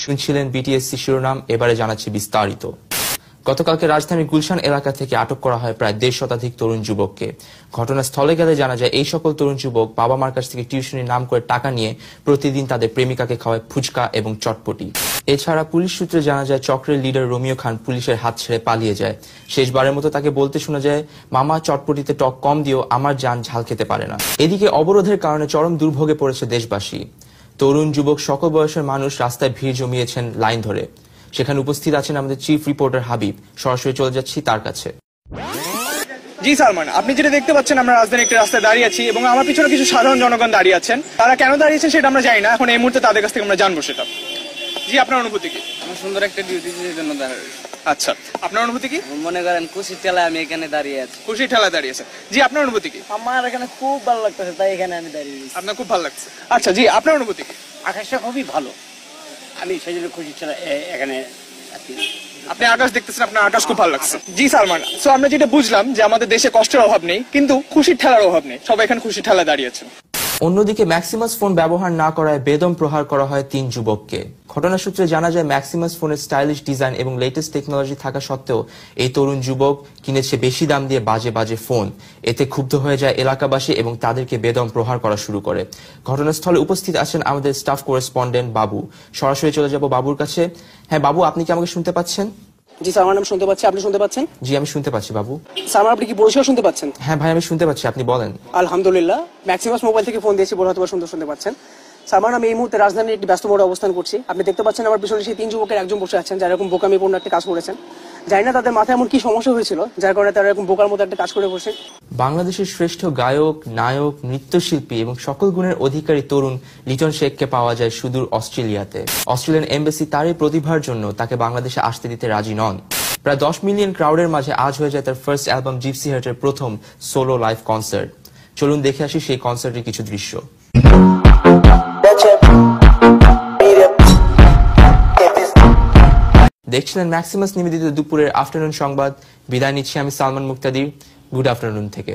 শুনছিলেন বিটিএসসি শিরোনাম, এবারে জানাচ্ছি বিস্তারিত। গতকালকে রাজধানীর গুলশান এলাকা থেকে আটক করা হয় প্রায় ১৫০ শতাধিক তরুণ যুবককে। ঘটনাস্থলে গেলে জানা যায় এই সকল তরুণ যুবক বাবা মার কাছ থেকে টিউশনির নাম করে টাকা নিয়ে প্রতিদিন তাদের প্রেমিকাকে খাওয়ায় ফুচকা এবং চটপটি। এছাড়া পুলিশ সূত্রে জানা যায় চক্রের লিডার রোমিও খান পুলিশের হাত ছেড়ে পালিয়ে যায়। শেষবারের মতো তাকে বলতে শোনা যায়, মামা চটপটিতে টক কম দিও, আমার জান ঝাল খেতে পারে না। এদিকে অবরোধের কারণে চরম দুর্ভোগে পড়েছে দেশবাসী। তরুণ যুবক সকল বয়সের মানুষ রাস্তায় ভিড় জমিয়েছেন লাইন ধরে। সেখানে উপস্থিত আছেন আমাদের চিফ রিপোর্টার হাবিব। সরাসরি চলে যাচ্ছি তার কাছে। জি সালমান, আপনি যেটা দেখতে পাচ্ছেন, আমরা রাজধানীর একটি রাস্তায় দাঁড়িয়ে আছি এবং আমার পিছনে কিছু সাধারণ জনগণ দাঁড়িয়ে আছেন। তারা কেন দাঁড়িয়েছেন সেটা আমরা জানি না, এখন এই মুহূর্তে তাদের কাছ থেকে আমরা জানবো সেটা। জি, আপনার অনুভূতি কি? আমার সুন্দর একটা ডিউটি জন্য দাঁড়িয়ে। আচ্ছা, আপনার অনুভূতি কি? মনে করেন খুশির ঠেলায় আমি এখানে দাঁড়িয়ে আছি। খুশির ঠেলায় দাঁড়িয়েছে। জি, আপনার অনুভূতি কি? আমার এখানে খুব ভালো লাগতেছে, তাই এখানে আমি দাঁড়িয়ে আছি। আপনার খুব ভালো লাগছে। আচ্ছা জি, আপনার অনুভূতি কি? আকাশটা খুবই ভালো, আমি সেই জন্য খুশি ছিল এখানে। আপনি আকাশ দেখতেছেন, আপনার আকাশ খুব ভালো লাগছে। জি সালমান, সো আমরা যেটা বুঝলাম যে আমাদের দেশে কষ্টের অভাব নেই, কিন্তু খুশির ঠেলার অভাব নেই। সবাই এখানে খুশির ঠেলায় দাঁড়িয়েছেন। অন্যদিকে ম্যাক্সিমাস ফোন ব্যবহার না করায় বেদম প্রহার করা হয় ৩ যুবককে। ঘটনা সূত্রে জানা যায় ম্যাক্সিমাস ফোনের স্টাইলিশ ডিজাইন এবং লেটেস্ট টেকনোলজি থাকা সত্ত্বেও এই তরুণ যুবক কিনেছে বেশি দাম দিয়ে বাজে বাজে ফোন। এতে ক্ষুব্ধ হয়ে যায় এলাকাবাসী এবং তাদেরকে বেদম প্রহার করা শুরু করে। ঘটনাস্থলে উপস্থিত আছেন আমাদের স্টাফ করেসপন্ডেন্ট বাবু। সরাসরি চলে যাব বাবুর কাছে। হ্যাঁ বাবু, আপনি কি আমাকে শুনতে পাচ্ছেন? জি সালমান, আমি শুনতে পাচ্ছি, আপনি শুনতে পাচ্ছেন? জি, আমি শুনতে পাচ্ছি বাবু। সালমান, আপনি কি পরিষ্কার শুনতে পাচ্ছেন? হ্যাঁ ভাই, আমি শুনতে পাচ্ছি, আপনি বলেন। আলহামদুলিল্লাহ, ম্যাক্সিমাস মোবাইল থেকে ফোন দিয়েছি বলে হয়তো সুন্দর শুনতে পাচ্ছেন। সালমান, আমি এই মুহূর্তে রাজধানীর একটি ব্যস্ত মোড়ে অবস্থান করছি। আপনি দেখতে পাচ্ছেন আমার পিছনে সেই ৩ যুবকের একজন বসে আছেন যারা এরকম বোকামিপূর্ণ একটা কাজ করেছেন। জানি না তাদের মাথায় এমন কি সমস্যা হয়েছিল যার কারণে তারা এরকম বোকার মতো একটা কাজ করে বসে। বাংলাদেশের শ্রেষ্ঠ গায়ক, নায়ক, নৃত্যশিল্পী এবং সকল গুণের অধিকারী তরুণ লিটন শেখকে পাওয়া যায় সুদূর অস্ট্রেলিয়াতে। অস্ট্রেলিয়ান এমবেসি তারই প্রতিভার জন্য তাকে বাংলাদেশে আসতে দিতে রাজি নন। প্রায় ১০ মিলিয়ন ক্রাউডের মাঝে আজ হয়ে যায় তার ফার্স্ট অ্যালবাম জিপসি হার্টের প্রথম সোলো লাইভ কনসার্ট। চলুন দেখে আসি সেই কনসার্টের কিছু দৃশ্য। দেখছিলেন ম্যাক্সিমাস নিবেদিত দুপুরের আফটারনুন সংবাদ। বিদায় নিচ্ছি আমি সালমান মুক্তাদির। গুড আফটারনুন থেকে।